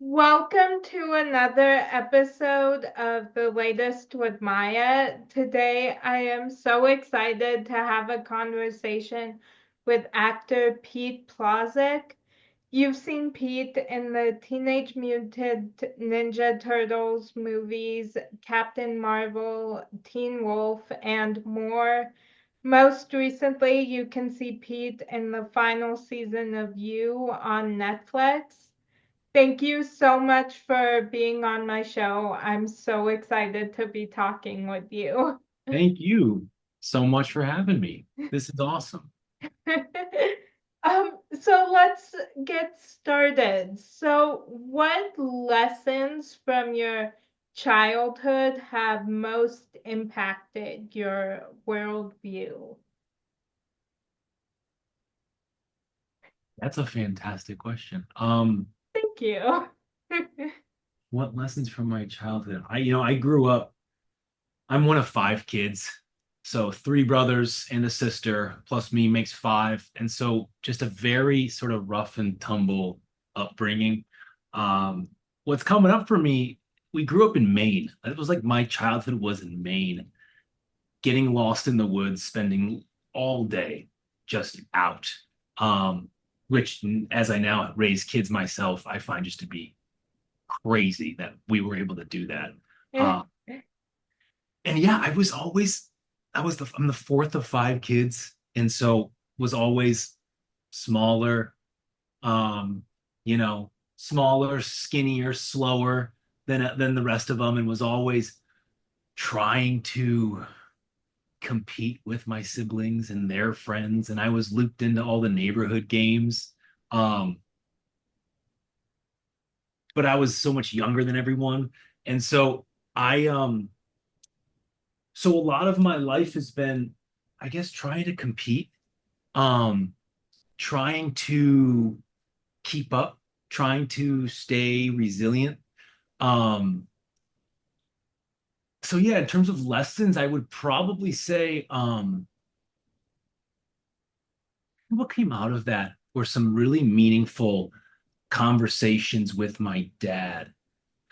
Welcome to another episode of The Latest with Maya. Today, I am so excited to have a conversation with actor Pete Ploszek. You've seen Pete in the Teenage Mutant Ninja Turtles movies, Captain Marvel, Teen Wolf, and more. Most recently, you can see Pete in the final season of You on Netflix. Thank you so much for being on my show. I'm so excited to be talking with you. Thank you so much for having me. This is awesome. So let's get started. So, what lessons from your childhood have most impacted your worldview? That's a fantastic question. Thank you. What lessons from my childhood? I grew up, I'm one of five kids. So three brothers and a sister, plus me makes five. And so just a very sort of rough and tumble upbringing. Um, what's coming up for me, we grew up in Maine. It was like my childhood was in Maine, getting lost in the woods, spending all day just out. Which, as I now raise kids myself, I find just to be crazy that we were able to do that. Uh, and yeah, I'm the fourth of five kids, and so was always smaller, um, smaller, skinnier, slower than the rest of them, and was always trying to compete with my siblings and their friends, and I was looped into all the neighborhood games. Um, but I was so much younger than everyone, and so I so a lot of my life has been, I guess, trying to compete, um, trying to keep up, trying to stay resilient. Um, so yeah, in terms of lessons, I would probably say what came out of that were some really meaningful conversations with my dad,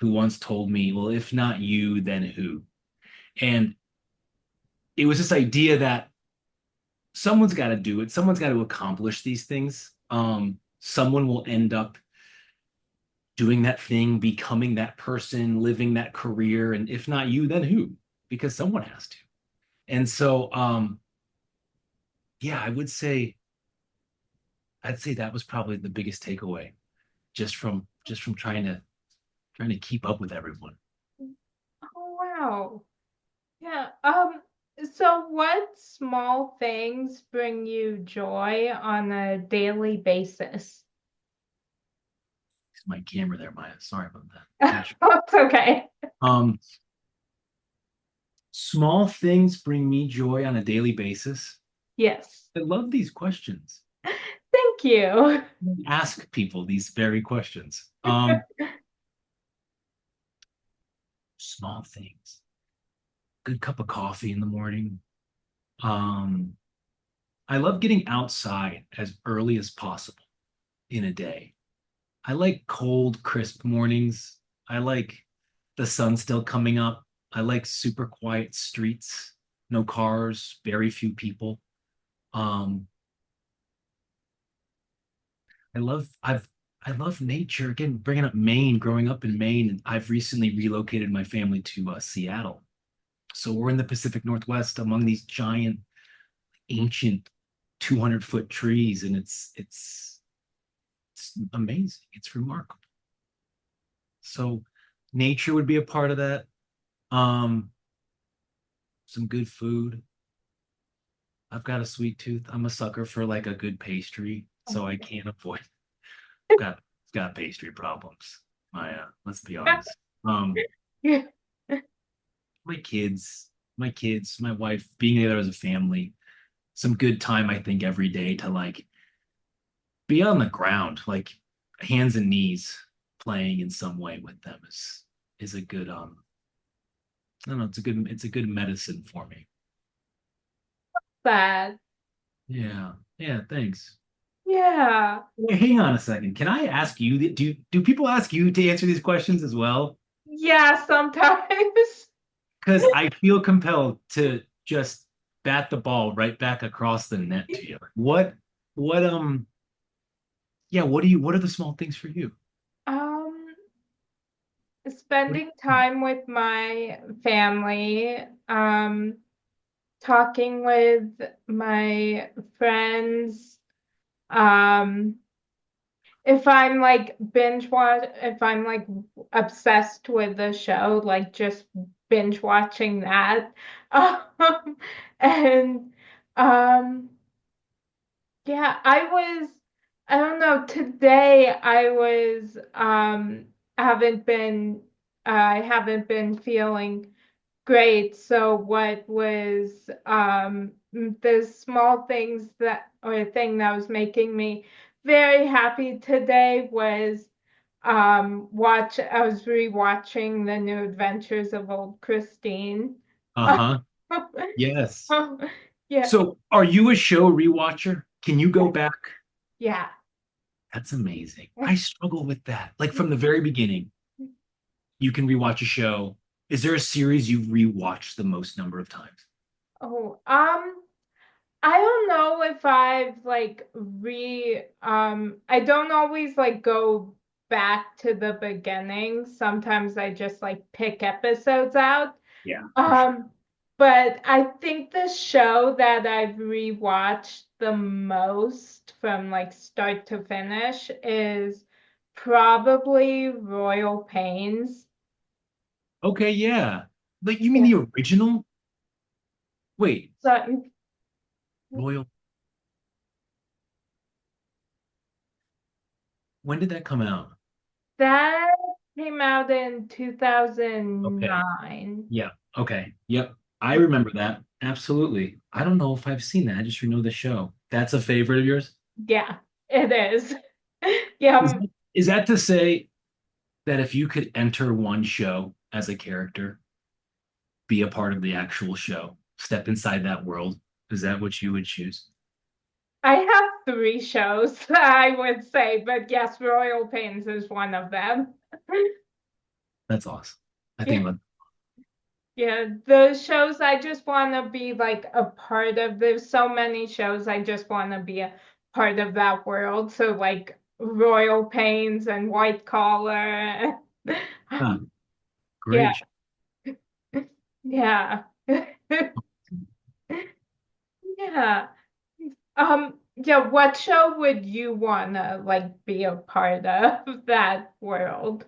who once told me, well, if not you, then who? And it was this idea that someone's got to do it, someone's got to accomplish these things. Someone will end up doing that thing, becoming that person, living that career. And if not you, then who? Because someone has to. And so, yeah, I'd say that was probably the biggest takeaway just from trying to keep up with everyone. Oh, wow. Yeah. So what small things bring you joy on a daily basis? My camera there, Maya. Sorry about that. Gosh. That's okay. Um, Small things bring me joy on a daily basis. Yes. I love these questions. Thank you. Ask people these very questions. Small things. Good cup of coffee in the morning. Um, I love getting outside as early as possible in a day. I like cold, crisp mornings. I like the sun still coming up. I like super quiet streets, no cars, very few people. Um, I love I've I love nature. Again, bringing up Maine, growing up in Maine, and I've recently relocated my family to Seattle. So we're in the Pacific Northwest among these giant, ancient 200-foot trees, and it's amazing. It's remarkable. So nature would be a part of that. Um, some good food. I've got a sweet tooth. I'm a sucker for like a good pastry, so I can't avoid. I've got pastry problems. Let's be honest. Um, my kids, my wife, being together as a family, some good time, I think, every day to like be on the ground, like hands and knees, playing in some way with them is a good I don't know, it's a good medicine for me. Bad. Yeah. Yeah, thanks. Yeah. Wait, hang on a second. Can I ask you, do people ask you to answer these questions as well? Yeah, sometimes. Because I feel compelled to just bat the ball right back across the net to you. What, yeah, what are the small things for you? Um, What, Spending time with my family, talking with my friends, um, if I'm like obsessed with the show, like just binge watching that. And um yeah, I don't know, today haven't been I haven't been feeling great. So what was the small things that or thing that was making me very happy today was watch I was rewatching The New Adventures of Old Christine. uh-huh. Yes. Yeah, So, are you a show rewatcher? Can you go yeah, back? yeah. That's amazing. I struggle with that. Like from the very beginning, you can rewatch a show. Is there a series you've rewatched the most number of times? Oh, I don't know if I've I don't always like go back to the beginning. Sometimes I just like pick episodes out. Yeah, for sure. Um, but I think the show that I've rewatched the most from like start to finish is probably Royal Pains. Okay, yeah. Like you mean Yeah. the original? Wait, So Royal. When did that come out? that came out in Okay. 2009. Yeah. Okay. Yep. I Yeah. remember that. Absolutely. I don't know if I've seen that. I just know the show. That's a favorite of yours? Yeah, it is. Yeah, Is that to say that if you could enter one show as a character, be a part of the actual show, step inside that world, is that what you would choose? I have three shows, I would say, but yes, Royal Pains is one of them. That's awesome. I think Yeah, about yeah, the shows I just want to be like a part of. There's so many shows I just want to be a part of that world. So like Royal Pains and White Collar. ah, Yeah, great. yeah. Yeah. Yeah, what show would you wanna like be a part of that world?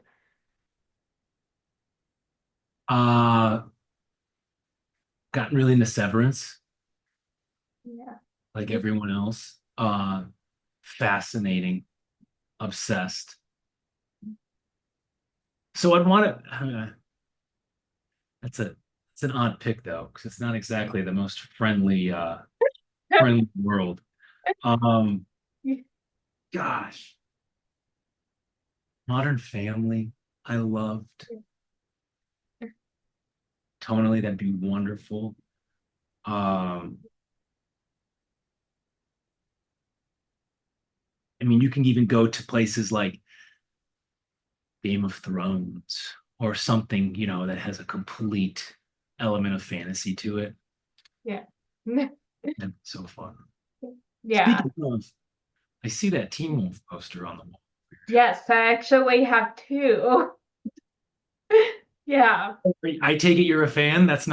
Uh gotten really into Severance, Yeah. like everyone else. Fascinating, obsessed. So I'd want to. That's a it's an odd pick though, because it's not exactly the most friendly world. Um, gosh, Modern Family, I loved. Tonally, that'd be wonderful. Um, I mean, you can even go to places like Game of Thrones or something, that has a complete element of fantasy to it. Yeah. That'd be so fun. Yeah. Speaking of, I see that Teen Wolf poster on the wall. Yes, I actually have two. Yeah. I take it you're a fan. Yes.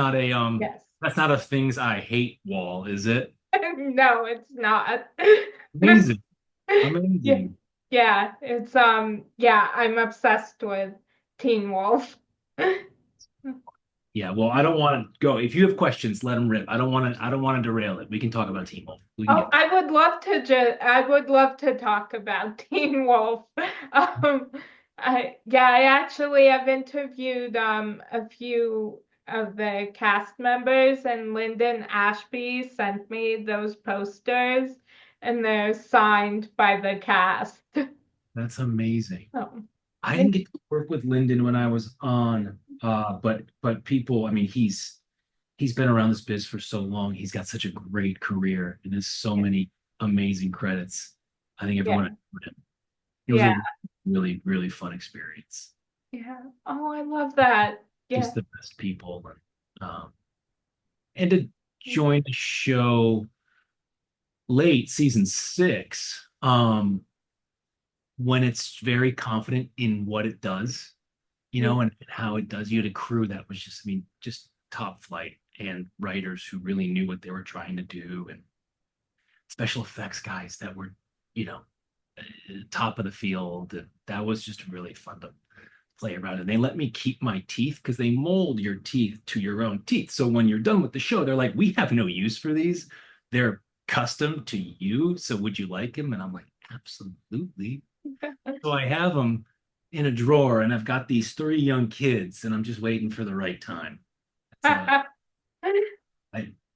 That's not a things I hate wall, is it? No, it's not. Amazing. Yeah. Amazing. Yeah, yeah, I'm obsessed with Teen Wolf. Yeah, well, I don't want to go. If you have questions, let them rip. I don't want to derail it. We can talk about Teen Wolf. We can Oh, get there. I would love to talk about Teen Wolf. Um, I actually have interviewed a few of the cast members, and Lyndon Ashby sent me those posters, and they're signed by the cast. That's amazing. Oh, I didn't get to work with Lyndon when I was on, but people, I mean, he's been around this biz for so long. He's got such a great career and has so yeah, many amazing credits. I think Yeah. everyone enjoyed it. It was Yeah. a really, really fun experience. Yeah. Oh, I love that. Yeah. Just the best people. And to join the show late, season six, when it's very confident in what it does, Yeah. and how it does. You had a crew that was just, I mean, just top flight and writers who really knew what they were trying to do and special effects guys that were, you know, top of the field. That was just really fun to play around. And they let me keep my teeth because they mold your teeth to your own teeth. So when you're done with the show, they're like, we have no use for these. They're custom to you. So would you like them? And I'm like, absolutely. So I have them in a drawer and I've got these three young kids and I'm just waiting for the right time. It's I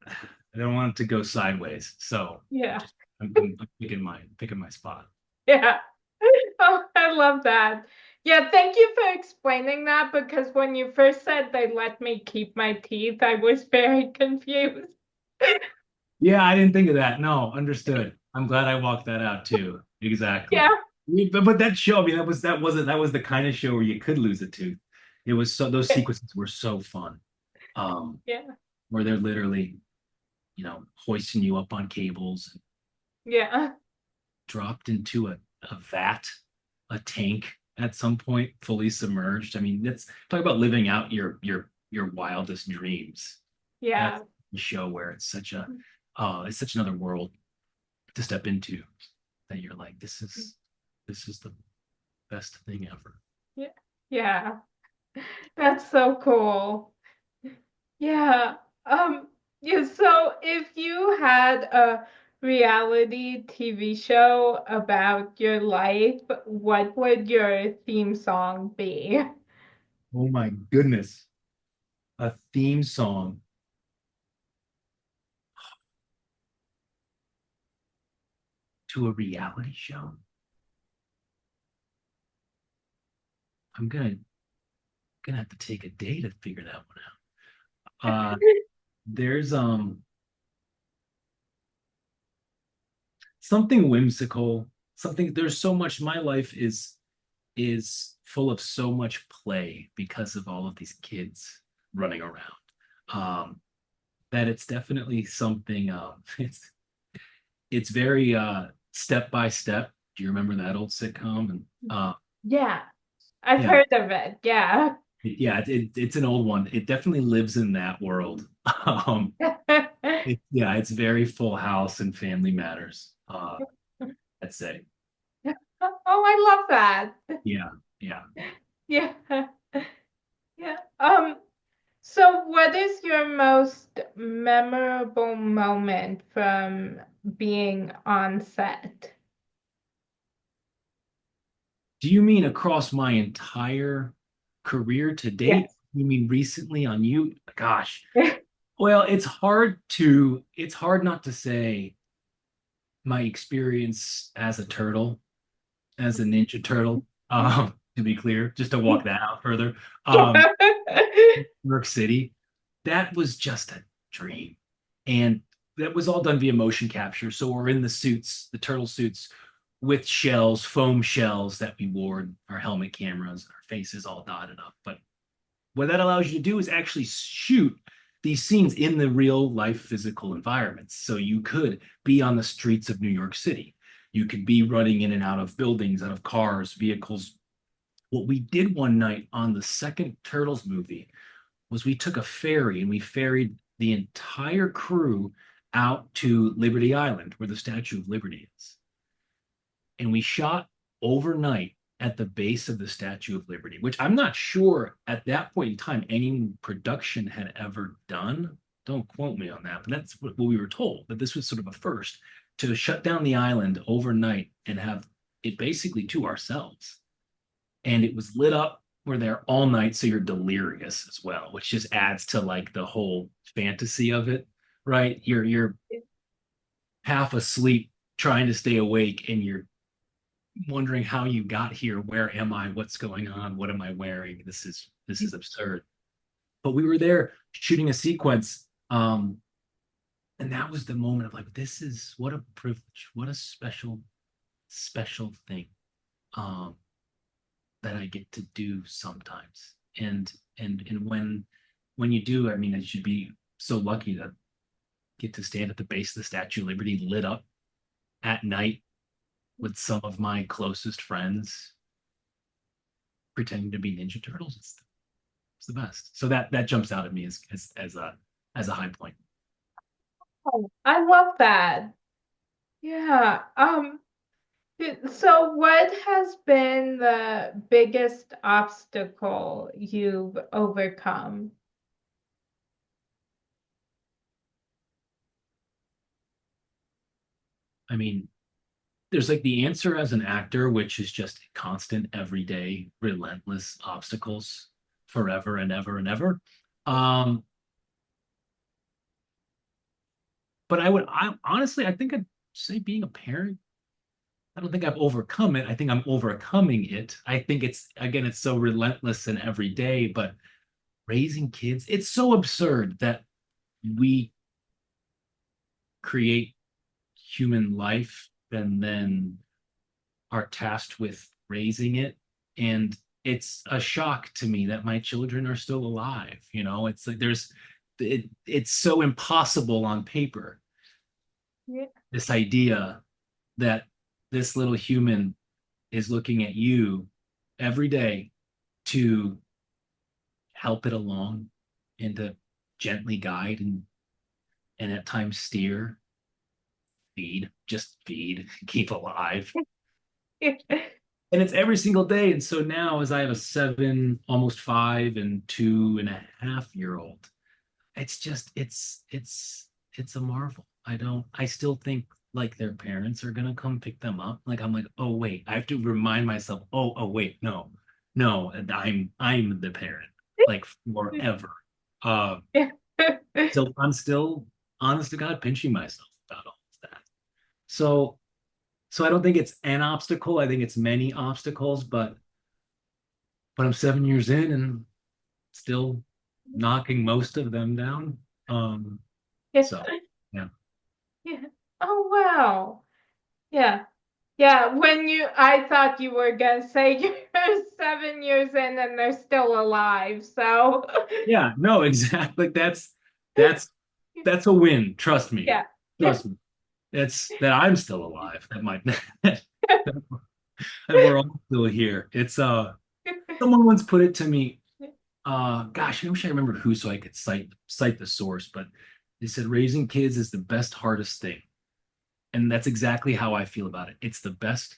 I don't want it to go sideways. So Yeah. just I'm picking my spot. Yeah. Oh, I love that. Yeah, thank you for explaining that because when you first said they let me keep my teeth, I was very confused. Yeah, I didn't think of that. No, understood. I'm glad I walked that out too. Yeah. Exactly. But that show, I mean, that was the kind of show where you could lose a tooth. It was so those sequences were so fun. Um, Yeah. where they're literally, hoisting you up on cables and Yeah. dropped into a vat, a tank at some point, fully submerged. I mean, that's talk about living out your wildest dreams. That's Yeah. the show where it's such another world to step into that you're like, this is the best thing ever. Yeah. Yeah. That's so cool. Yeah. Yeah, so if you had a reality TV show about your life, what would your theme song be? Oh my goodness. A theme song to a reality show. I'm gonna have to take a day to figure that one out. There's something whimsical, something there's so much my life is full of so much play because of all of these kids running around. That it's definitely something it's very step by step. Do you remember that old sitcom? And Yeah, I've yeah, heard of it. Yeah. yeah, it's an old one. It definitely lives in that world. Um, yeah, it's very Full House and Family Matters. I'd say, Oh, I love that. yeah, yeah. Yeah. Yeah. So what is your most memorable moment from being on set? Do you mean across my entire career to date? Yes. You mean recently on you? Gosh. Well, it's hard not to say my experience as a turtle, as a Ninja Turtle, to be clear, just to walk that out further. New York City, that was just a dream. And that was all done via motion capture. So we're in the suits, the turtle suits, with shells, foam shells that we wore, our helmet cameras, our faces all dotted up. But what that allows you to do is actually shoot these scenes in the real life physical environments. So you could be on the streets of New York City. You could be running in and out of buildings, out of cars, vehicles. What we did one night on the second Turtles movie was we took a ferry and we ferried the entire crew out to Liberty Island, where the Statue of Liberty is. And we shot overnight at the base of the Statue of Liberty, which I'm not sure at that point in time any production had ever done. Don't quote me on that, but that's what we were told, that this was sort of a first to shut down the island overnight and have it basically to ourselves. And it was lit up. We're there all night, so you're delirious as well, which just adds to like the whole fantasy of it, right? You're half asleep trying to stay awake and you're wondering how you got here. Where am I? What's going on? What am I wearing? This is absurd. But we were there shooting a sequence, and that was the moment of like, this is what a privilege, what a special special thing um that I get to do sometimes. And when you do, I mean, I should be so lucky to get to stand at the base of the Statue of Liberty lit up at night with some of my closest friends pretending to be Ninja Turtles. It's the best. So that jumps out at me as a high point. Oh, I love that. Yeah. So what has been the biggest obstacle you've overcome? I mean, there's like the answer as an actor, which is just constant, everyday, relentless obstacles forever and ever and ever. Um, but I honestly, I think I'd say being a parent, I don't think I've overcome it. I think I'm overcoming it. I think it's, again, it's so relentless and every day, but raising kids, it's so absurd that we create human life and then are tasked with raising it. And it's a shock to me that my children are still alive. It's like it's so impossible on paper, Yeah. this idea that this little human is looking at you every day to help it along and to gently guide and at times steer, feed, just feed, keep alive. And it's every single day. And so now, as I have a 7, almost 5, and 2.5 year old, it's just it's a marvel. I still think like their parents are gonna come pick them up. Like I'm like, oh wait, I have to remind myself, oh wait, no, no, and I'm the parent, like forever. Uh so I'm still honest to God pinching myself about all of that. So so I don't think it's an obstacle. I think it's many obstacles, but I'm 7 years in and still knocking most of them down. Um, Yeah. so yeah. Yeah. Oh wow. Yeah. Yeah. I thought you were gonna say you're 7 years in and they're still alive. So Yeah, no, exactly. That's a win. Trust me. yeah. Yeah. Trust me. It's that I'm still alive. That might that we're all still here. It's someone once put it to me, gosh, I wish I remembered who so I could cite the source, but they said raising kids is the best, hardest thing. And that's exactly how I feel about it. It's the best,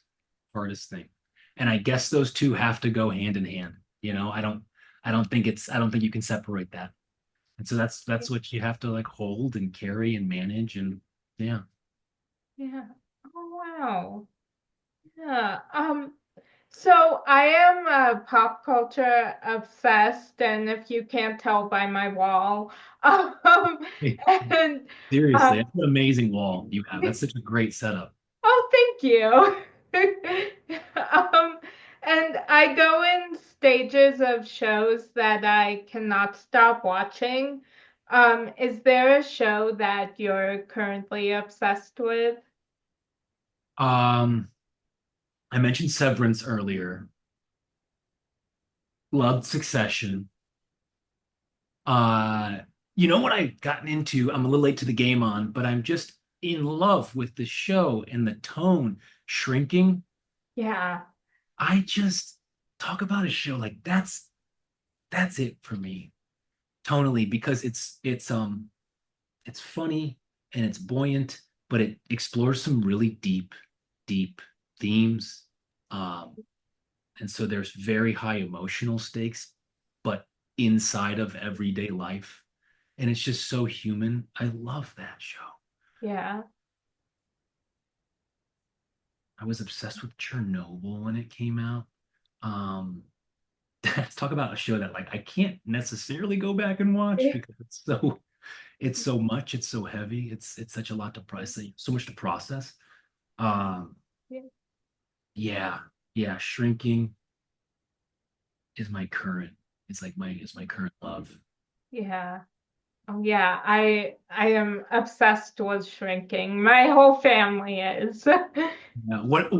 hardest thing. And I guess those two have to go hand in hand. I don't think you can separate that. And so that's what you have to like hold and carry and manage. And yeah. Yeah. Oh wow. Yeah. So I am pop culture obsessed, and if you can't tell by my wall, um, and Seriously, um, that's an amazing wall you have. That's such a great setup. oh, thank you. Um, and I go in stages of shows that I cannot stop watching. Is there a show that you're currently obsessed with? Um, I mentioned Severance earlier. Loved Succession. Uh, you know what I've gotten into? I'm a little late to the game on, but I'm just in love with the show and the tone. Shrinking. Yeah, I just talk about a show like that's it for me tonally because it's funny and it's buoyant, but it explores some really deep themes. Um, and so there's very high emotional stakes, but inside of everyday life. And it's just so human. I love that show. yeah. I was obsessed with Chernobyl when it came out. Um, let's talk about a show that like I can't necessarily go back and watch because it's so much, it's so heavy, it's such a lot to process, so much to process. Um, yeah, yeah, Shrinking is my current, is my current love. Yeah. Oh, yeah, I am obsessed with shrinking. My whole family is. Yeah. What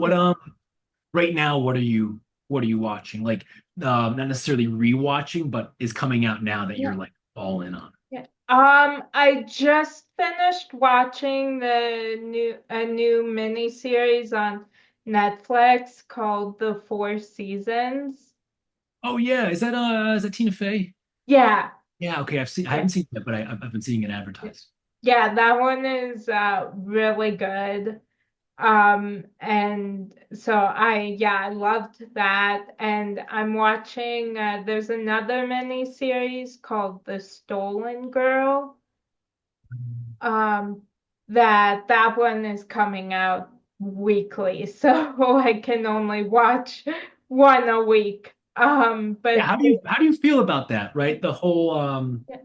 right now, what are you watching? Like not necessarily rewatching, but is coming out now that you're Yeah. like all in on. Yeah. I just finished watching a new miniseries on Netflix called The Four Seasons. Oh yeah, is that Tina Fey? Yeah, Yeah, okay. I yeah, haven't seen it, but I've been seeing it yeah. advertised. Yeah, that one is really good. And so I loved that. And I'm watching there's another miniseries called The Stolen Girl. Um, that one is coming out weekly, so I can only watch one a week. Yeah, But how do you feel about that, right? The whole yeah,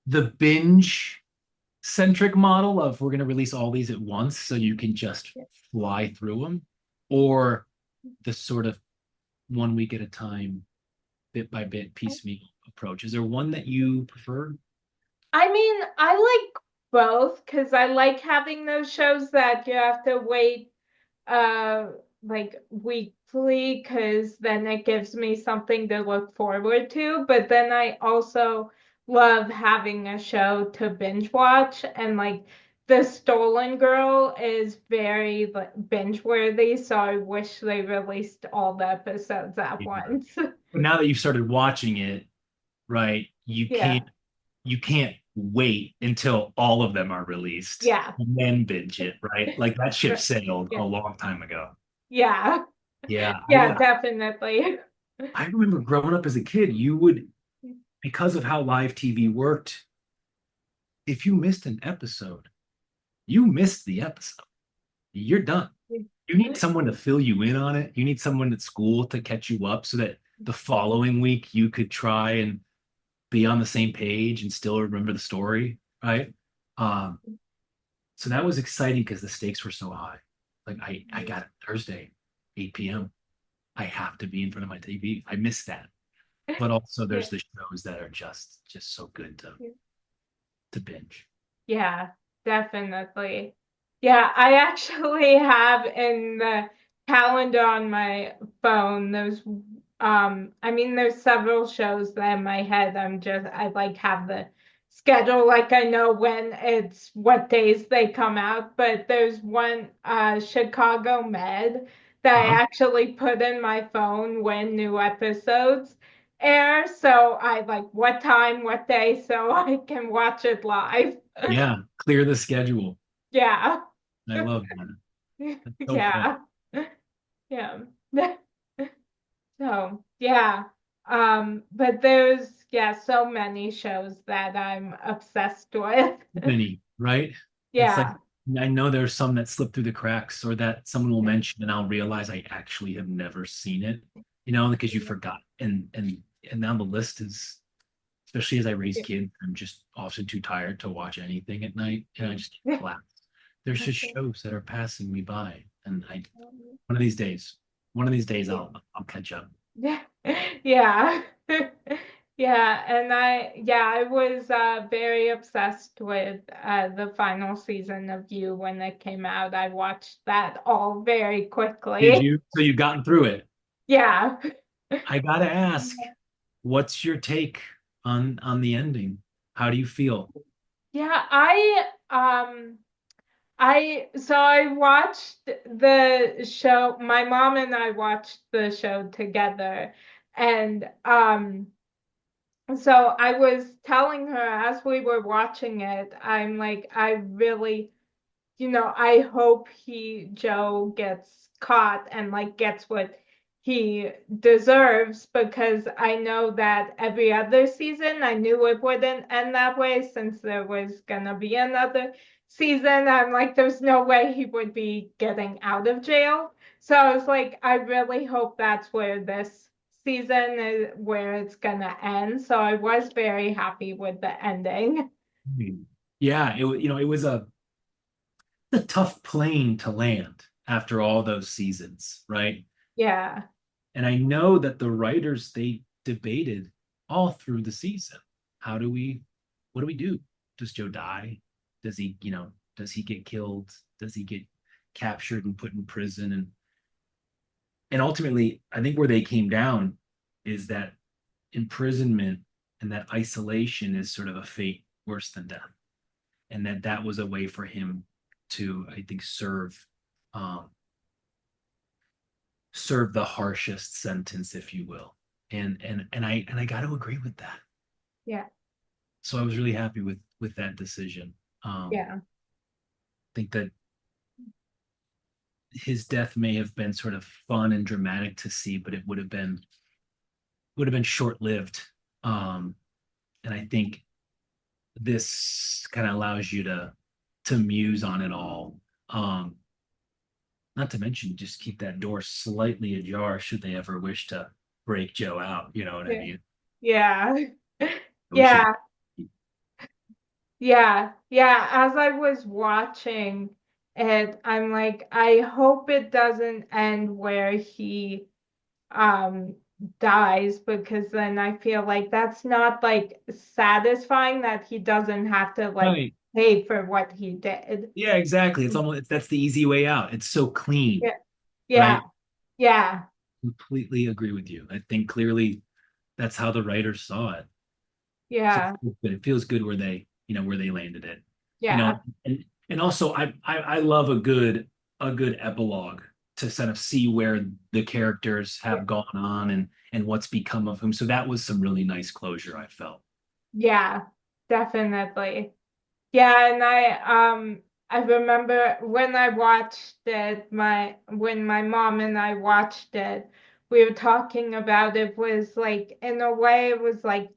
the binge centric model of we're going to release all these at once so you can just yeah. fly through them, or the sort of 1 week at a time, bit by bit, piecemeal approach. Is there one that you prefer? I mean, I like both because I like having those shows that you have to wait uh like weekly because then it gives me something to look forward to. But then I also love having a show to binge watch, and like The Stolen Girl is very like binge worthy, so I wish they released all the episodes at Yeah. once. But now that you've started watching it, right, you Yeah. can't wait until all of them are released Yeah. and then binge it, right? Like that ship Right. sailed a Yeah. long time ago. Yeah. Yeah, Yeah, definitely. I remember growing up as a kid, you would, because of how live TV worked, if you missed an episode, you missed the episode. You're done. You need someone to fill you in on it. You need someone at school to catch you up so that the following week you could try and be on the same page and still remember the story, right? Um, so that was exciting because the stakes were so high. Like I got it Thursday, 8 p.m. I have to be in front of my TV. I miss that. But also Yeah. there's the shows that are just so good to binge. Yeah, definitely. Yeah, I actually have in the calendar on my phone I mean there's several shows that in my head I like have the schedule like I know when it's what days they come out, but there's one Chicago Med that I Uh-huh. actually put in my phone when new episodes air, so I like what time, what day, so I can watch it live. Yeah, clear the schedule. Yeah. I love that. That's so fun. Yeah. Yeah. So, yeah. But there's so many shows that I'm obsessed with. Many, right? It's like Yeah. I know there's some that slip through the cracks or that someone will mention and I'll realize I actually have never seen it, because you forgot. And now the list is, especially as I raise kids, I'm just often too tired to watch anything at night and I just get collapsed. There's just shows that are passing me by. And I one of these days, one of these days I'll catch up. Yeah. Yeah. Yeah, and I was very obsessed with the final season of You when it came out. I watched that all very Did quickly. you? So you've gotten through it. Yeah. I gotta ask, what's your take on the ending? How do you feel? Yeah, I watched the show. My mom and I watched the show together, and so I was telling her as we were watching it, I'm like, I really, I hope Joe gets caught and like gets what he deserves, because I know that every other season I knew it wouldn't end that way since there was gonna be another season. I'm like, there's no way he would be getting out of jail. So I was like, I really hope that's where this season is where it's gonna end. So I was very happy with the ending. Yeah, it was a tough plane to land after all those seasons, right? Yeah. And I know that the writers they debated all through the season. How do we what do we do? Does Joe die? Does he, does he get killed? Does he get captured and put in prison? And ultimately, I think where they came down is that imprisonment and that isolation is sort of a fate worse than death, and that was a way for him to, I think, um, serve the harshest sentence, if you will. And I got to agree with that. Yeah. So I was really happy with that decision. Yeah. I think that his death may have been sort of fun and dramatic to see, but it would have been short lived. Um, and I think this kind of allows you to muse on it all. Um, Not to mention just keep that door slightly ajar should they ever wish to break Joe out. You know what I Yeah. mean? Yeah. We should. Yeah. Yeah. Yeah. As I was watching it, I'm like, I hope it doesn't end where he um dies, because then I feel like that's not like satisfying, that he doesn't have to like Right. pay for what he did. Yeah, exactly. That's the easy way out. It's so clean, Yeah. Yeah. right? Yeah. Completely agree with you. I think clearly that's how the writers saw it. So Yeah. it feels good where they landed it. You know, Yeah. and also I love a good epilogue to sort of see where the characters Yeah. have gone on and what's become of them. So that was some really nice closure, I felt. Yeah. Definitely. Yeah, and I remember when I watched it, my when my mom and I watched it, we were talking about it was like, in a way it was like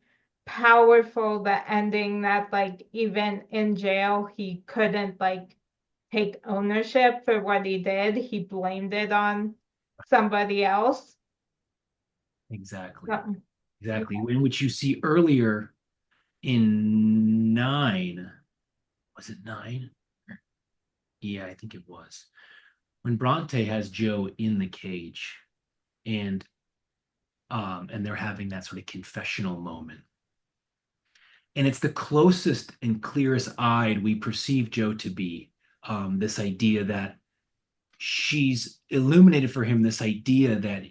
powerful, the ending, that like even in jail he couldn't like take ownership for what he did. He blamed it on somebody else. Exactly. So, Exactly. In which you see earlier in nine, was it nine? Yeah, I think it was. When Bronte has Joe in the cage and they're having that sort of confessional moment. And it's the closest and clearest eyed we perceive Joe to be. This idea that she's illuminated for him this idea that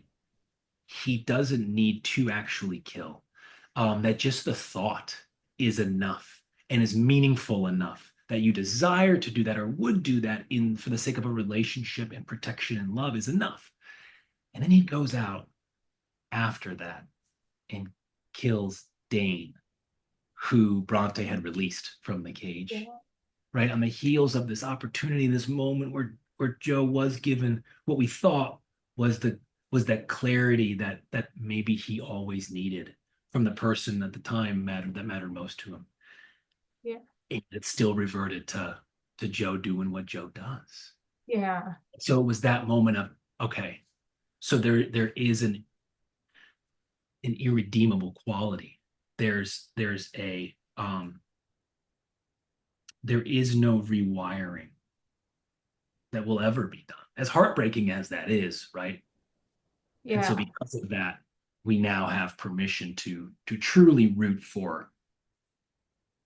he doesn't need to actually kill, that just the thought is enough and is meaningful enough that you desire to do that or would do that in for the sake of a relationship and protection and love is enough. And then he goes out after that and kills Dane, who Bronte had released from the cage, yeah, right? On the heels of this opportunity, this moment where Joe was given what we thought was the was that clarity that maybe he always needed from the person at the time that mattered most to him. yeah, It still reverted to Joe doing what Joe does. yeah, So it was that moment of okay, so there is an irredeemable quality. There is no rewiring that will ever be done. As heartbreaking as that is, right? And so yeah, because of that, we now have permission to truly root for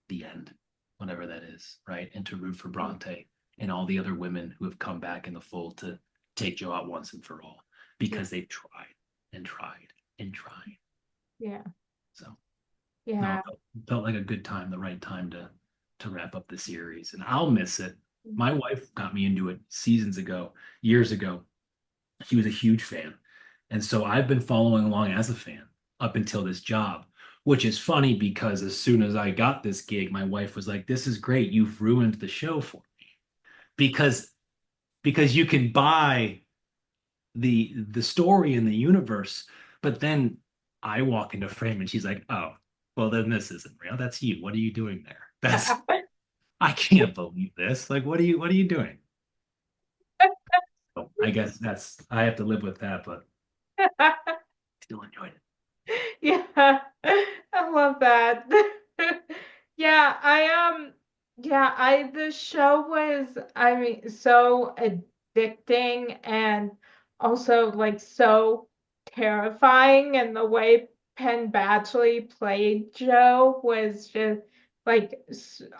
the end, whatever that is, right? And to root for Bronte and all the other women who have come back in the fold to take Joe out once and for all yeah, because they've tried and tried and tried. yeah, So no, yeah. it felt like a good time, the right time to wrap up the series. And I'll miss it. My wife got me into it seasons ago, years ago. She was a huge fan. And so I've been following along as a fan up until this job, which is funny because as soon as I got this gig, my wife was like, "This is great. You've ruined the show for me." Because because you can buy the story in the universe, but then I walk into frame and she's like, "Oh, well then this isn't real. That's you. What are you doing there?" That's I can't believe this. Like, what are you doing? So I guess I have to live with that, but still enjoyed it. Yeah, I love that. Yeah, yeah, the show was, I mean, so addicting, and also like so terrifying, and the way Penn Badgley played Joe was just like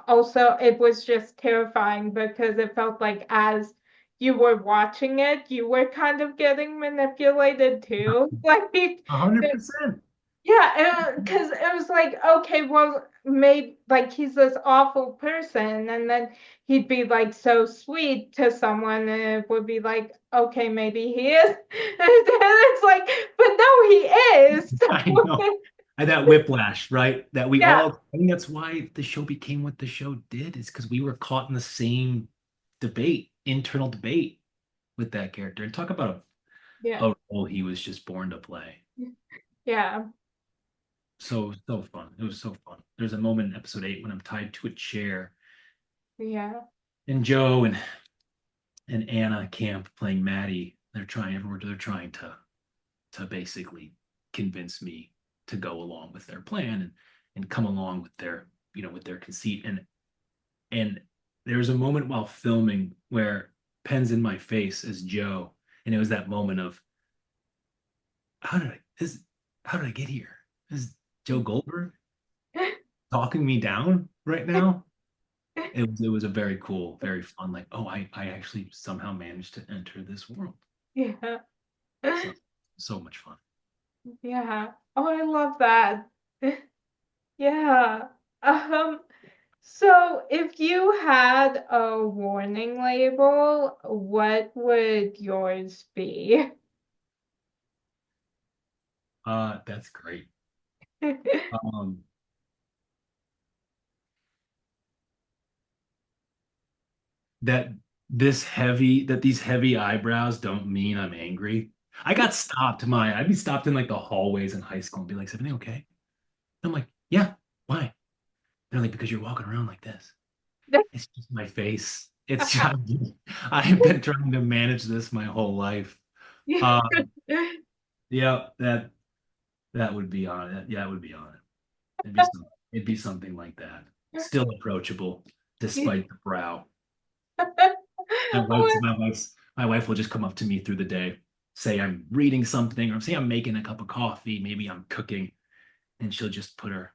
also it was just terrifying because it felt like as you were watching it, you were kind of getting manipulated too. Like, 100%. yeah, because it was like, okay, well, maybe like he's this awful person, and then he'd be like so sweet to someone, and it would be like, okay, maybe he is. And it's like, but no, he is. I know. And that whiplash, right? That we Yeah, all, I think that's why the show became what the show did, is because we were caught in the same debate, internal debate with that character. And talk about yeah, a role he was just born to play. yeah, So fun. It was so fun. There's a moment in episode 8 when I'm tied to a chair yeah, and Joe and Anna Camp playing Maddie. They're trying to basically convince me to go along with their plan and come along with their, with their conceit. And there's a moment while filming where Penn's in my face as Joe, and it was that moment of how did I this how did I get here? Is Joe Goldberg talking me down right now? It was a very cool, very fun, like, oh, I actually somehow managed to enter this world. yeah, So so much fun. yeah. Oh, I love that. Yeah. Um, so if you had a warning label, what would yours be? That's great. Um, that that these heavy eyebrows don't mean I'm angry. I'd be stopped in like the hallways in high school and be like, "Is everything okay?" I'm like, "Yeah, why?" They're like, "Because you're walking around like this." It's just my face. It's just, I've been trying to manage this my whole life. Yeah, that would be on it. Yeah, it would be on it. It'd be something like that. Still approachable despite the brow. Oh, My wife will just come up to me through the day, say I'm reading something, or say I'm making a cup of coffee, maybe I'm cooking, and she'll just put her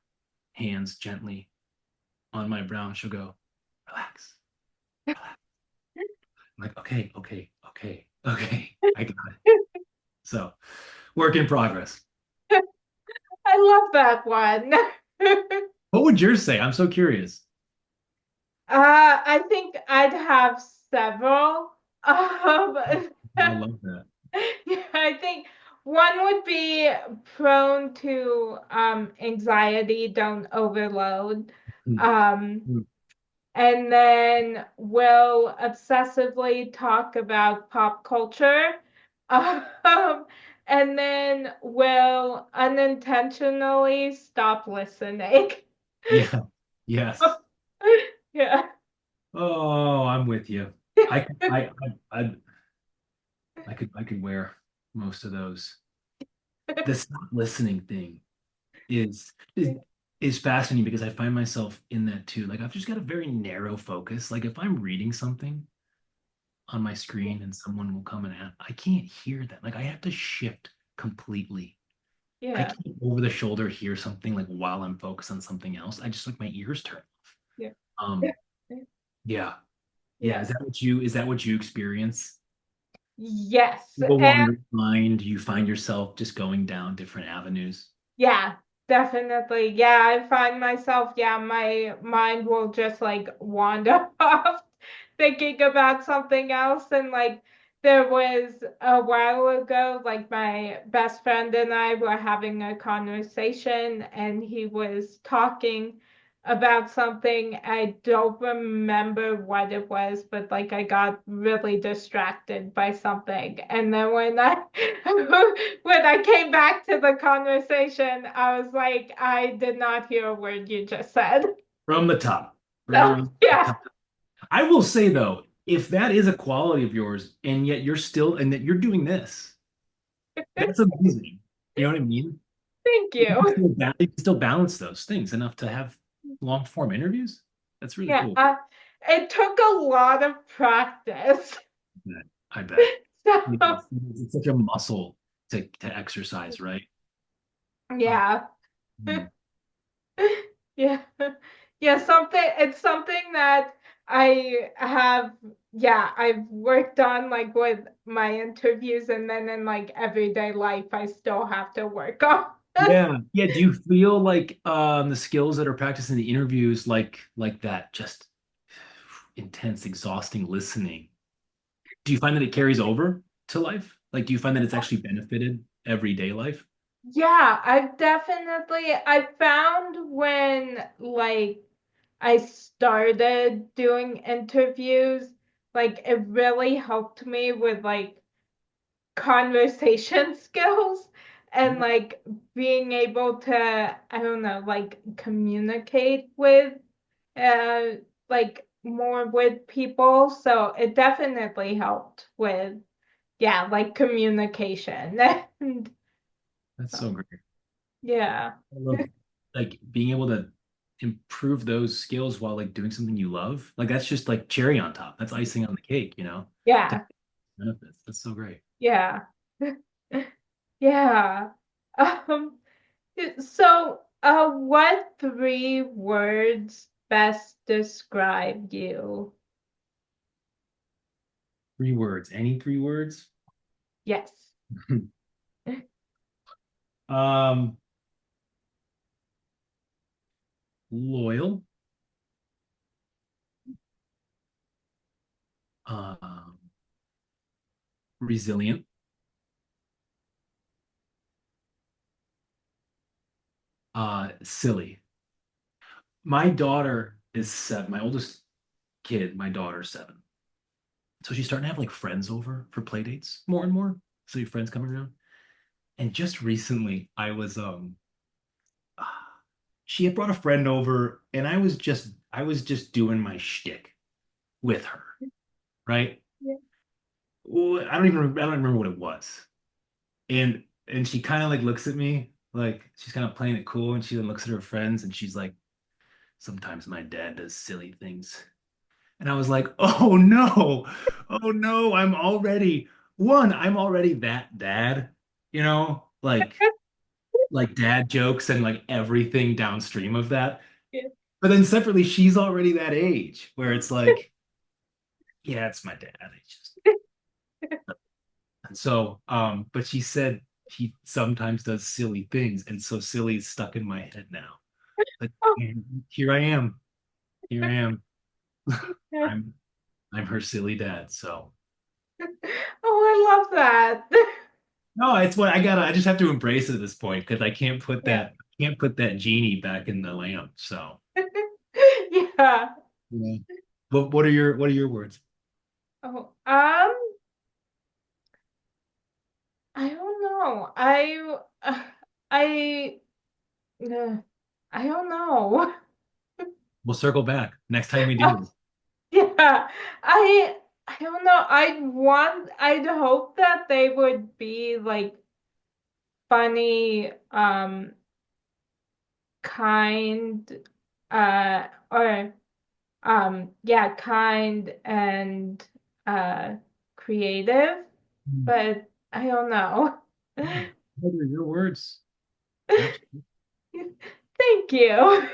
hands gently on my brow and she'll go, relax, relax. I'm like, okay, okay, okay, okay, I got it. So, work in progress. I love that one. What would yours say? I'm so curious. I think I'd have several. Um, I love that. yeah, I think one would be prone to anxiety, don't overload. Hmm. Um, Hmm. and then will obsessively talk about pop culture. Um, and then will unintentionally stop listening. Yeah. Yes. Yeah. Oh, I'm with you. I I I could wear most of those. The stop listening thing is fascinating because I find myself in that too. Like I've just got a very narrow focus. Like if I'm reading something on my screen and someone will come and I can't hear that. Like I have to shift completely. I Yeah. can't over the shoulder hear something like while I'm focused on something else. I just like my ears turn off. Yeah. Um, yeah. Yeah. Yeah. Is that what you experience? Yes. You go on your mind, you find yourself just going down different avenues. Yeah, definitely. Yeah, I find myself, yeah, my mind will just like wander off thinking about something else. And like there was a while ago, like my best friend and I were having a conversation and he was talking about something. I don't remember what it was, but like I got really distracted by something. And then when I when I came back to the conversation, I was like, I did not hear a word you just said. From the top. So From the yeah, top. I will say though, if that is a quality of yours and yet you're still and that you're doing this, that's amazing. You know what I mean? thank you. You can still balance those things enough to have long form interviews. That's really Yeah, cool. it took a lot of practice. I bet. So It's such a muscle to exercise, right? Oh, yeah. mm. Yeah. yeah, it's something that I have, yeah, I've worked on like with my interviews and then in like everyday life I still have to work on. Yeah. Yeah. Do you feel like the skills that are practiced in the interviews like that just intense, exhausting listening? Do you find that it carries over to life? Like, do you find that it's actually benefited everyday life? Yeah, I found when like I started doing interviews, like it really helped me with like conversation skills and like being able to, I don't know, like communicate with uh like more with people. So it definitely helped with, yeah, like communication. And That's so so great. yeah. I love like being able to improve those skills while like doing something you love. Like that's just like cherry on top. That's icing on the cake, you know? To Yeah. benefits. That's so great. Yeah. Yeah. Um, so, what three words best describe you? Three words. Any three words? Yes. Um, loyal, um, resilient, silly. My daughter is 7. My oldest kid, my daughter's 7. So she's starting to have like friends over for play dates more and more. So your friends coming around. And just recently she had brought a friend over and I was just doing my shtick with her, right? Yeah. Well, I don't remember what it was. And she kind of like looks at me like she's kind of playing it cool and she then looks at her friends and she's like, sometimes my dad does silly things. And I was like, oh no, oh no, I'm already that dad, like dad jokes and like everything downstream of that. Yeah. But then separately, she's already that age where it's like, yeah, it's my dad. It's just and so, but she said he sometimes does silly things, and so silly is stuck in my head now. Like, Oh, and here I am. Here I am. yeah. I'm I'm her silly dad. So Oh, I love that. no, it's what I gotta. I just have to embrace it at this point because Yeah. I can't put that genie back in the lamp. So Yeah. yeah. What are your words? Oh, I don't know. I, uh, I don't know. We'll circle back next time we do this. Yeah, I don't know. I'd hope that they would be like funny, kind, or yeah, kind and uh creative, Hmm. but I don't know. Yeah. What are your words? Absolutely. Thank you.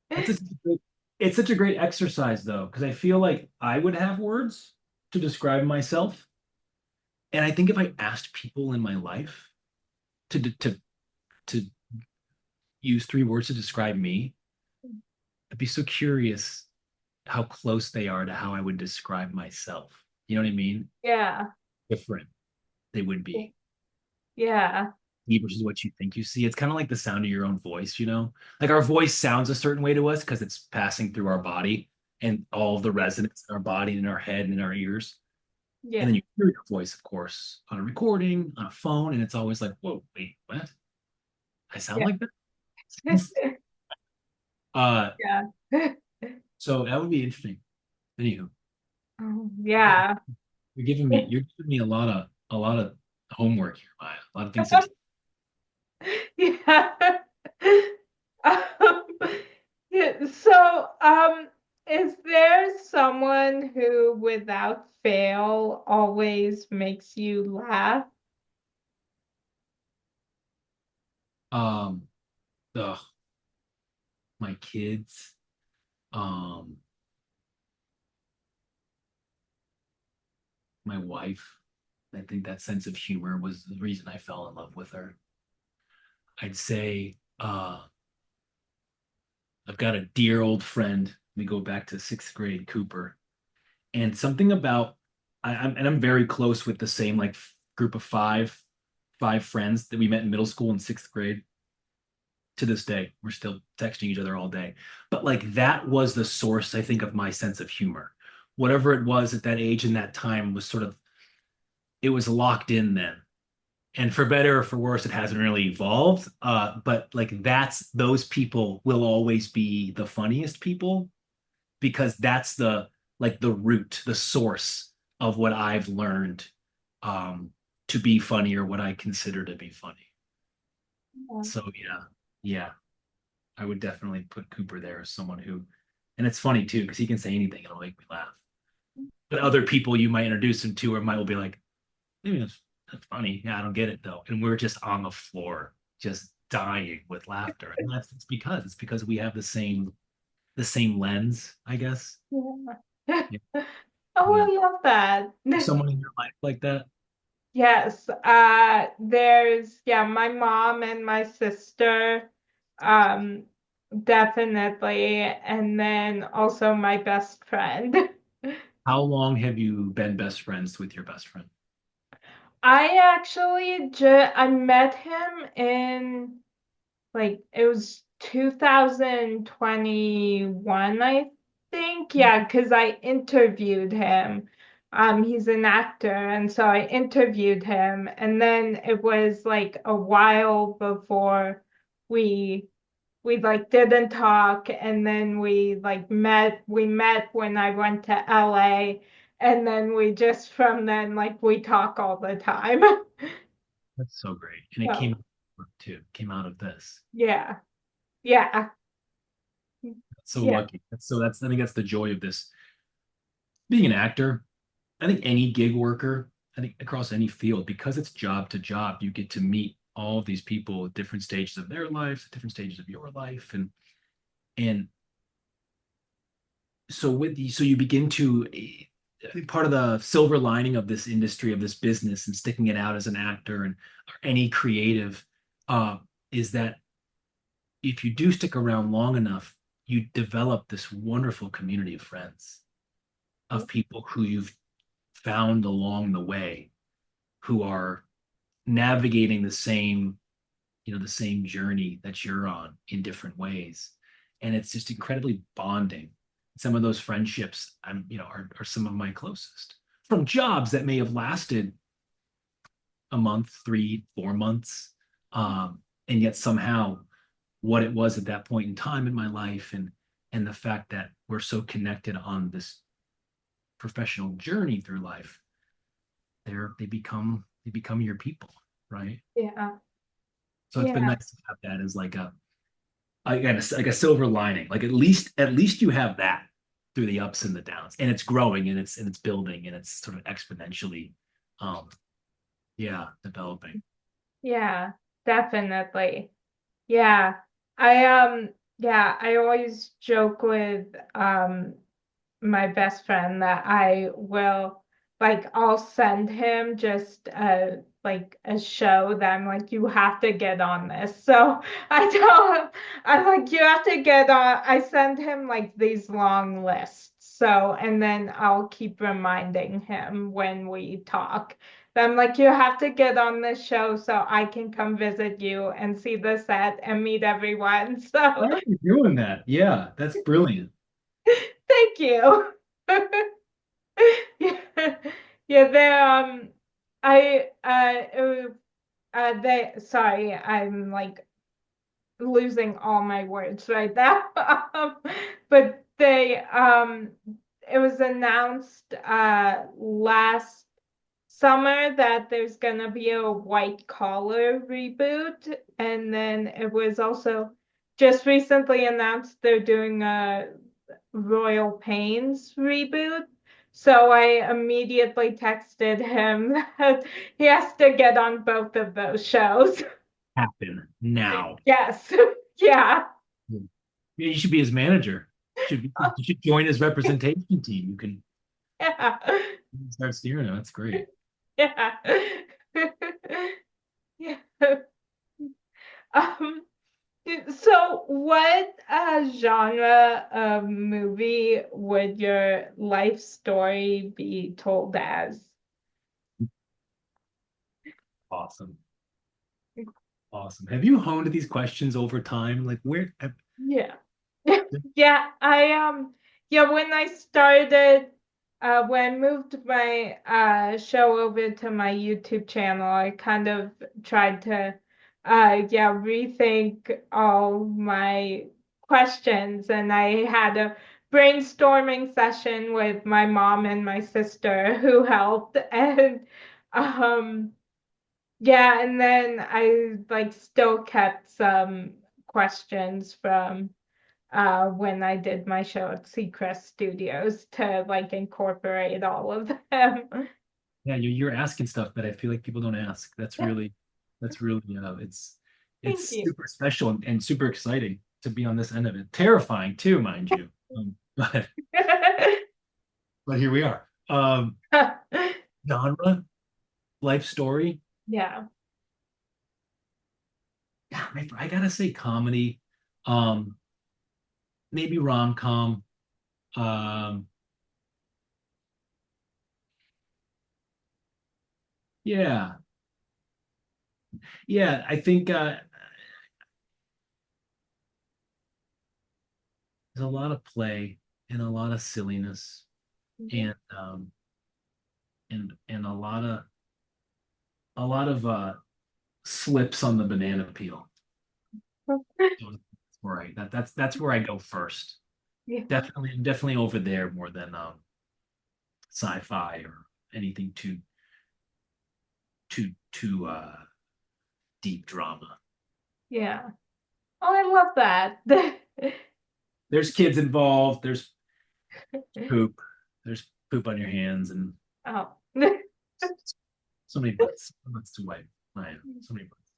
That's a, it's such a great exercise though, because I feel like I would have words to describe myself. And I think if I asked people in my life to use three words to describe me, I'd be so curious how close they are to how I would describe myself. You know what I mean? Yeah. Different they would be. Yeah. Me versus what you think you see. It's kind of like the sound of your own voice, you know? Like our voice sounds a certain way to us because it's passing through our body and all of the resonance in our body and in our head and in our ears. And Yeah. then you hear your voice, of course, on a recording, on a phone, and it's always like, whoa, wait, what? I sound Yeah. like that? uh, Yeah. so that would be interesting. Anywho, Oh, yeah, yeah. you're giving me a lot of homework here, Maya. A lot of things to do. Yeah. Um, yeah. So, is there someone who, without fail, always makes you laugh? Um, ugh. my kids, um, my wife. I think that sense of humor was the reason I fell in love with her. I'd say I've got a dear old friend. We go back to sixth grade, Cooper, and something about I'm very close with the same like group of five friends that we met in middle school and sixth grade. To this day, we're still texting each other all day. But like that was the source, I think, of my sense of humor. Whatever it was at that age and that time was sort of it was locked in then. And for better or for worse, it hasn't really evolved. But like that's those people will always be the funniest people because that's the like the root, the source of what I've learned um, to be funny or what I consider to be funny. Yeah. So yeah, I would definitely put Cooper there as someone who, and it's funny too because he can say anything and it'll make me laugh. But other people you might introduce him to or might will be like, maybe that's funny. Yeah, I don't get it though. And we're just on the floor, just dying with laughter. And that's it's because we have the same lens, I guess. Yeah. Yeah. Oh, Yeah. I love that. Someone in your life like that. Yes, there's yeah, my mom and my sister, um, definitely, and then also my best friend. How long have you been best friends with your best friend? I met him in like it was 2021, I think. Yeah, because I interviewed him. He's an actor, and so I interviewed him, and then it was like a while before we we like didn't talk, and then we met when I went to LA, and then we just from then like we talk all the time. That's so great. And it came So out of work too. Came out of this. yeah, yeah, That's so yeah. lucky. That's I think that's the joy of this. Being an actor, I think any gig worker, I think across any field, because it's job to job, you get to meet all of these people at different stages of their lives, different stages of your life, and so so you begin to. I think part of the silver lining of this industry of this business and sticking it out as an actor and or any creative uh, is that if you do stick around long enough, you develop this wonderful community of friends, of people who you've found along the way, who are navigating the same journey that you're on in different ways. And it's just incredibly bonding. Some of those friendships are some of my closest from jobs that may have lasted a month, 3, 4 months. And yet somehow what it was at that point in time in my life and the fact that we're so connected on this professional journey through life, they become your people, right? Yeah. So it's been Yeah. nice to have that as like a again like a silver lining. Like at least you have that through the ups and the downs, and it's growing and it's building and it's sort of exponentially, um, yeah, developing. Yeah. Definitely. Yeah. I always joke with my best friend that I will like I'll send him just like a show that I'm like you have to get on this. So I tell him I'm like you have to get on. I send him like these long lists. So and then I'll keep reminding him when we talk. I'm like you have to get on this show so I can come visit you and see the set and meet everyone. So Why are you doing that? Yeah, that's brilliant. thank you. Yeah, yeah, I they sorry, I'm like losing all my words right now. But it was announced last summer that there's gonna be a white collar reboot, and then it was also just recently announced they're doing a Royal Pains reboot. So I immediately texted him that he has to get on both of those shows. Happen now. Yes. Yeah. Yeah, you should be his manager. You should join his representation team. You can Yeah. start steering him. That's great. Yeah. Yeah. Um, so what genre of movie would your life story be told as? Awesome. Awesome. Have you honed these questions over time? Like where Yeah. Yeah, yeah, when I started when I moved my show over to my YouTube channel, I kind of tried to yeah, rethink all my questions, and I had a brainstorming session with my mom and my sister who helped, and um yeah, and then I like still kept some questions from when I did my show at Seacrest Studios to like incorporate all of them. yeah, you're asking stuff that I feel like people don't ask. That's really it's Thank you. super special and super exciting to be on this end of it. Terrifying too, mind you. But here we are. Genre, life story. Yeah. Yeah, I gotta say comedy. Um, maybe rom-com. Um, yeah, yeah. I think there's a lot of play and a lot of silliness and and a lot of slips on the banana peel. So that's where that's where I go first. Yeah. Definitely over there more than sci-fi or anything too deep drama. Yeah. Oh, I love that. There's kids involved. There's poop. There's poop on your hands and Oh. so many butts. Butts to wipe. Man, so many butts.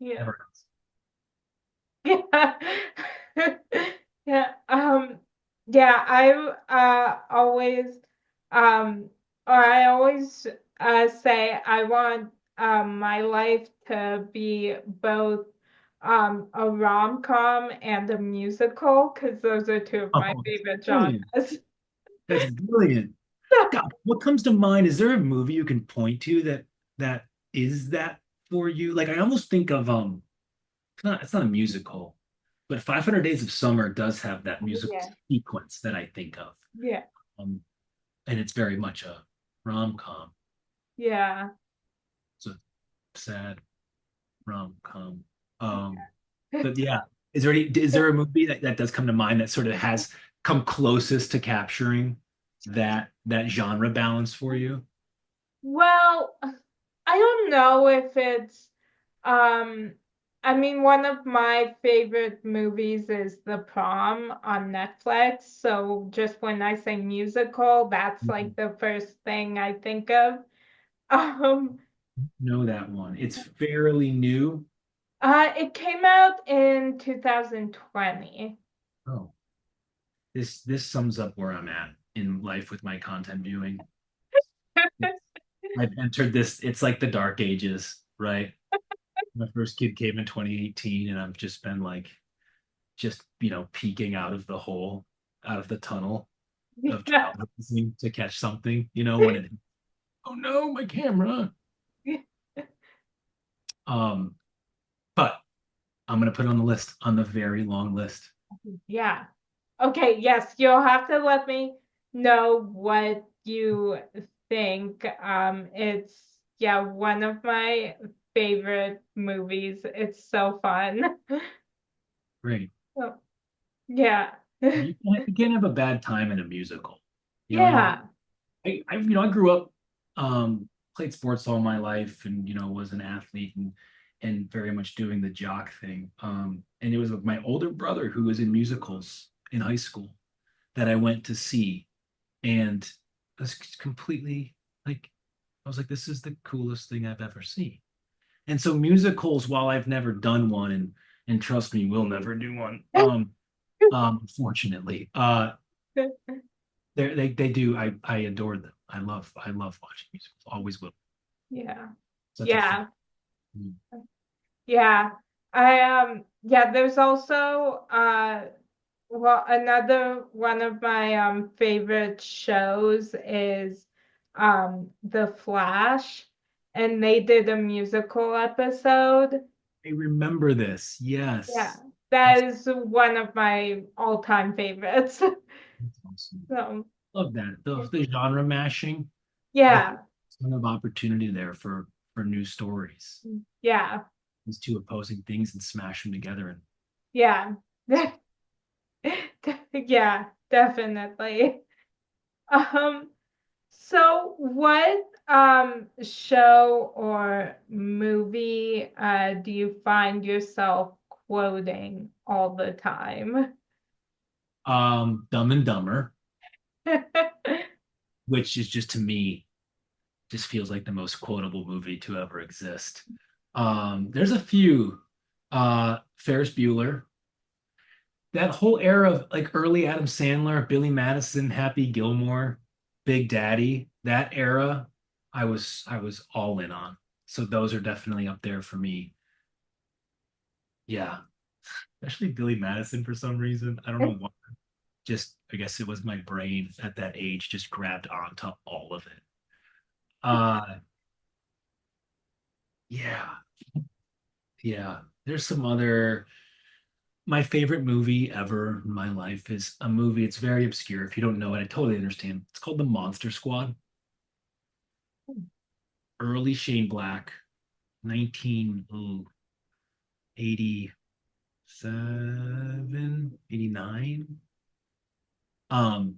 Yeah. Never ends. Yeah. Yeah. Yeah, always um or I always say I want my life to be both a rom-com and a musical because those are two of my Oh, that's favorite brilliant. genres. That's brilliant. God, what comes to mind? Is there a movie you can point to that is that for you? Like I almost think of it's not a musical, but 500 Days of Summer does have that musical Yeah. sequence that I think of. Yeah. Um, and it's very much a rom-com. Yeah. It's a sad rom-com. But yeah, is there a movie that does come to mind that sort of has come closest to capturing that genre balance for you? Well, I don't know if it's um I mean one of my favorite movies is The Prom on Netflix. So just when I say musical, that's Mhm. like the first thing I think of. Um Know that one. It's fairly new. it came out in 2020. Oh, this sums up where I'm at in life with my content viewing. It's, I've entered this. It's like the dark ages, right? My first kid came in 2018, and I've just been like, just peeking out of the hole, out of the tunnel of Yeah. childhood to catch something. When it, oh no, my camera. Um, but I'm gonna put it on the list, on the very long list. Yeah. Okay, yes, you'll have to let me know what you think. It's yeah, one of my favorite movies. It's so fun. Great. So, yeah. You can't have a bad time in a musical. You know what I mean? Yeah. I grew up, played sports all my life, and was an athlete and very much doing the jock thing. And it was my older brother who was in musicals in high school that I went to see, and I was completely like, I was like, this is the coolest thing I've ever seen. And so musicals, while I've never done one, and trust me, we'll never do one. Unfortunately. They do. I adore them. I love watching musicals. Always will. Yeah. Such a fun. Yeah. Yeah. Yeah, there's also well, another one of my favorite shows is The Flash, and they did a musical episode. I remember this. Yeah, Yes. that That's, is one of my all-time favorites. that's awesome. So, Love that. The genre mashing. I think yeah, there's a ton of opportunity there for new stories. yeah, These two opposing things and smash them together. And yeah. Yeah, definitely. Um, so what show or movie do you find yourself quoting all the time? Dumb and Dumber, which is just to me just feels like the most quotable movie to ever exist. There's a few. Ferris Bueller, that whole era of like early Adam Sandler, Billy Madison, Happy Gilmore, Big Daddy, that era, I was all in on. So those are definitely up there for me. Yeah, especially Billy Madison for some reason. I don't know why. Just I guess it was my brain at that age just grabbed onto all of it. Uh yeah, yeah. There's some other my favorite movie ever in my life is a movie. It's very obscure. If you don't know it, I totally understand. It's called The Monster Squad. Early Shane Black, 1987, 89. Um,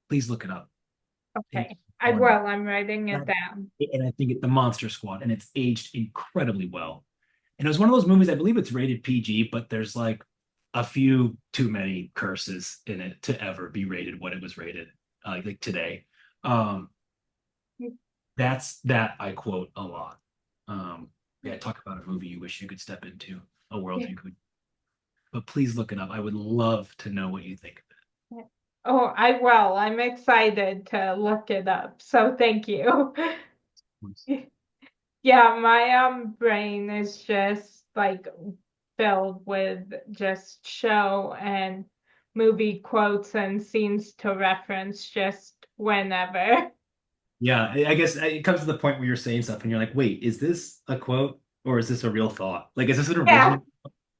please look it up. It's Okay, I will. wonderful. I'm writing it That, down. and I think the Monster Squad, and it's aged incredibly well. And it was one of those movies, I believe it's rated PG, but there's like a few too many curses in it to ever be rated what it was rated, like today. Um, that's that I quote a lot. Yeah, talk about a movie you wish you could step into, a world you could. But please look it up. I would love to know what you think of Oh, I will. I'm excited to look it up. So thank you. it. Yeah, my brain is just like filled with just show and movie quotes and scenes to reference just whenever. Yeah, I guess it comes to the point where you're saying stuff and you're like, wait, is this a quote or is this a real thought? Like, is this an Yeah, original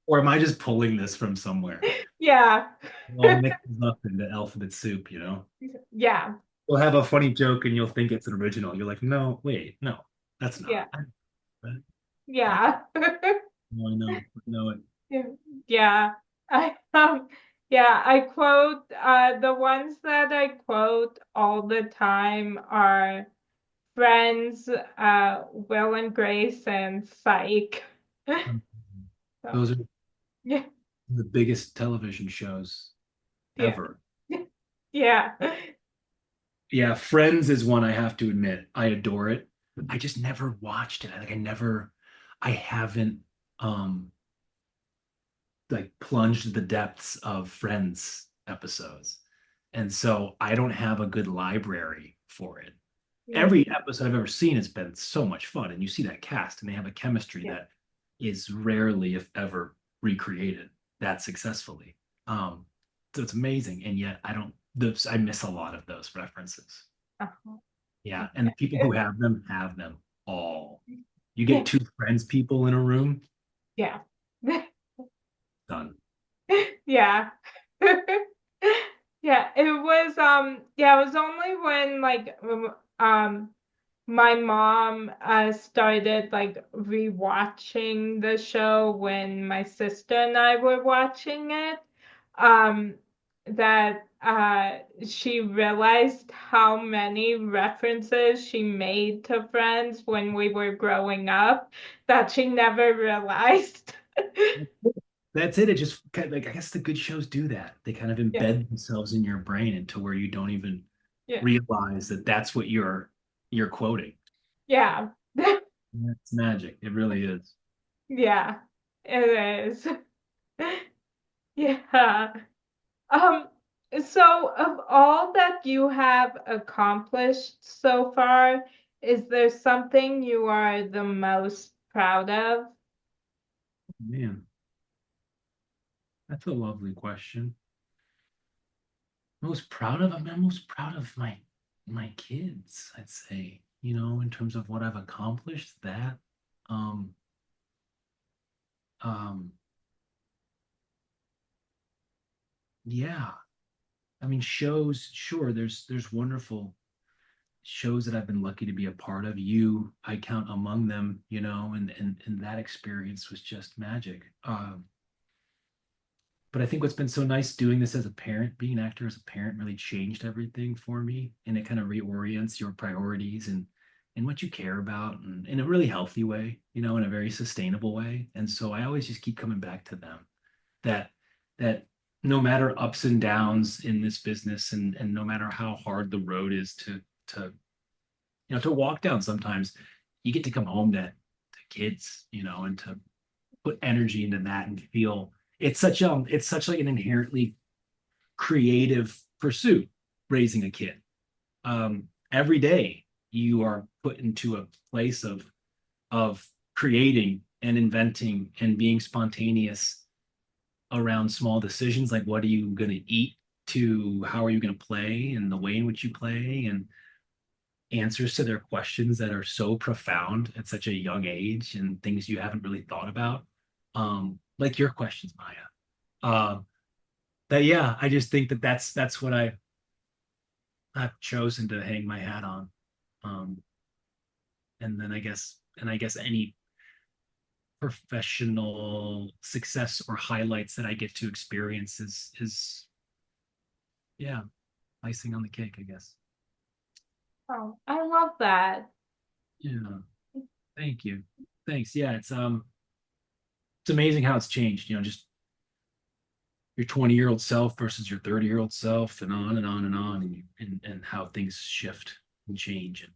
or am I just pulling this from somewhere? yeah, It all mixes up into alphabet soup, you know? yeah, You'll have a funny joke and you'll think it's an original. You're like, no, wait, no, that's yeah, not. Yeah, yeah. no, I know it. Yeah. I yeah, I quote the ones that I quote all the time are Friends, Will and Grace, and Psych. Um, So, Those are yeah, the biggest television shows yeah, ever. yeah, Yeah, Friends is one I have to admit. I adore it. I just never watched it. I haven't um like plunged the depths of Friends episodes. And so I don't have a good library for it. yeah, Every episode I've ever seen has been so much fun. And you see that cast and they have a chemistry yeah. that is rarely, if ever, recreated that successfully. So it's amazing. And yet I miss a lot of those references. Uh-huh. Yeah. And the people who have them all. You get Yeah, two friends people in a room, yeah, done. yeah. Yeah, it was only when like my mom started like rewatching the show when my sister and I were watching it, um, that she realized how many references she made to Friends when we were growing up that she never realized. That's it. It just kind of, like I guess the good shows do that. They kind of Yeah, embed themselves in your brain into where you don't even yeah, realize that that's what you're quoting. yeah, It's magic. It really is. yeah, it is. Yeah. Um, so of all that you have accomplished so far, is there something you are the most proud of? Man, that's a lovely question. Most proud of? I'm most proud of my kids, I'd say. In terms of what I've accomplished, that um um yeah. I mean, shows, sure, there's wonderful shows that I've been lucky to be a part of. I count among them, and that experience was just magic. But I think what's been so nice doing this as a parent, being an actor as a parent, really changed everything for me, and it kind of reorients your priorities and what you care about, and in a really healthy way, in a very sustainable way. And so I always just keep coming back to them. That that no matter ups and downs in this business, and no matter how hard the road is to to walk down, sometimes you get to come home to kids, and to put energy into that and feel it's such like an inherently creative pursuit, raising a kid. Every day you are put into a place of creating and inventing and being spontaneous around small decisions, like what are you going to eat, to how are you going to play and the way in which you play, and answers to their questions that are so profound at such a young age, and things you haven't really thought about, like your questions, Maya. That Yeah, I just think that that's what I've chosen to hang my hat on. um and then I guess any professional success or highlights that I get to experience is yeah, icing on the cake, I guess. Oh, I love that. Yeah, thank you. Thanks. Yeah, it's amazing how it's changed, just your 20-year-old self versus your 30-year-old self, and on and on and on, and how things shift and change, and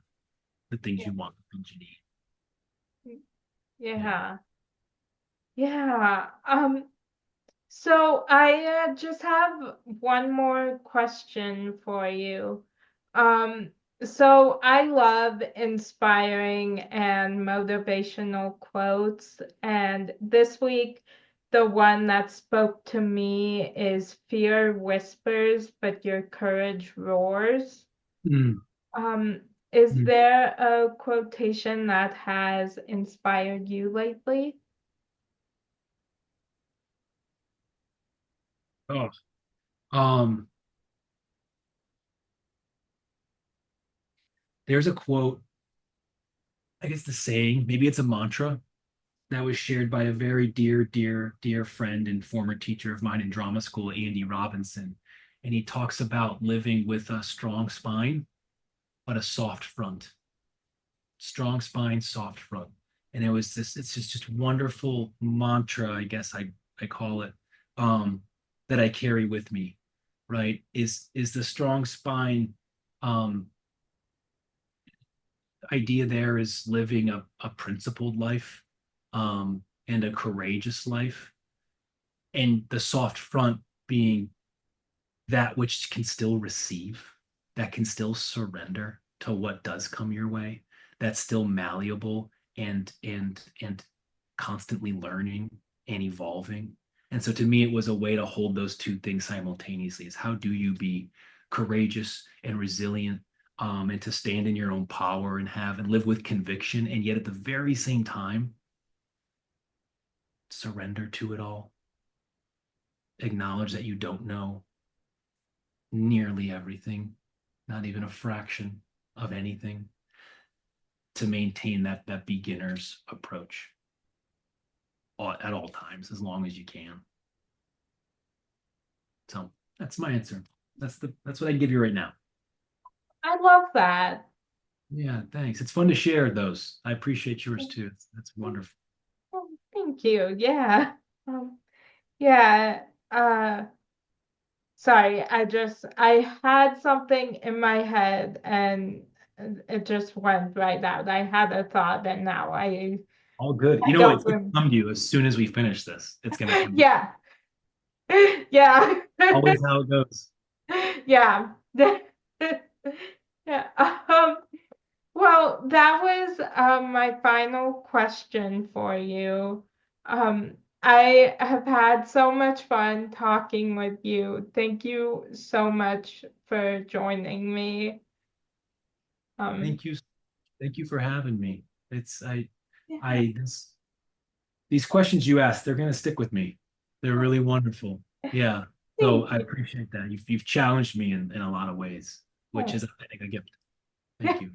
the things Yeah. you want, the things you need. Yeah. Yeah. Yeah. So I just have one more question for you. Um, so I love inspiring and motivational quotes, and this week the one that spoke to me is "Fear whispers, but your courage roars." Mm, Um, is mm. there a quotation that has inspired you lately? Oh, um, there's a quote, I guess the saying, maybe it's a mantra that was shared by a very dear, dear, dear friend and former teacher of mine in drama school, Andy Robinson. And he talks about living with a strong spine, but a soft front. Strong spine, soft front. And it's just wonderful mantra, I guess I call it, um, that I carry with me, right? Is the strong spine um idea there is living a principled life, and a courageous life, and the soft front being that which can still receive, that can still surrender to what does come your way, that's still malleable and constantly learning and evolving. And so to me, it was a way to hold those two things simultaneously: is how do you be courageous and resilient, and to stand in your own power and have and live with conviction, and yet at the very same time surrender to it all, acknowledge that you don't know nearly everything, not even a fraction of anything, to maintain that beginner's approach at all times, as long as you can. So that's my answer. That's what I can give you right now. I love that. Yeah, thanks. It's fun to share those. I appreciate yours too. That's wonderful. Oh, thank you. Yeah. Um, yeah. Uh, sorry, I had something in my head and it just went right out. I had a thought and now All good. I It's don't gonna rem come to you as soon as we finish this. It's gonna come. Yeah. Yeah. Always how it goes. Yeah. Yeah. Well, that was my final question for you. I have had so much fun talking with you. Thank you so much for joining me. Um, Thank you. Thank you for having me. It's yeah, I this these questions you asked, they're gonna stick with me. They're really wonderful. Yeah. So thank I you. appreciate that. You've challenged me in a lot of ways, which Oh, is I think a gift. Thank you.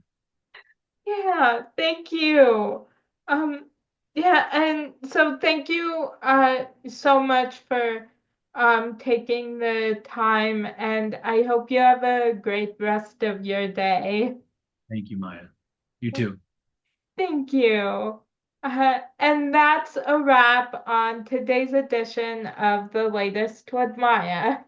yeah, thank you. Um, yeah, and so thank you so much for taking the time, and I hope you have a great rest of your day. Thank you, Maya. You too. Thank you. And that's a wrap on today's edition of The Latest with Maya.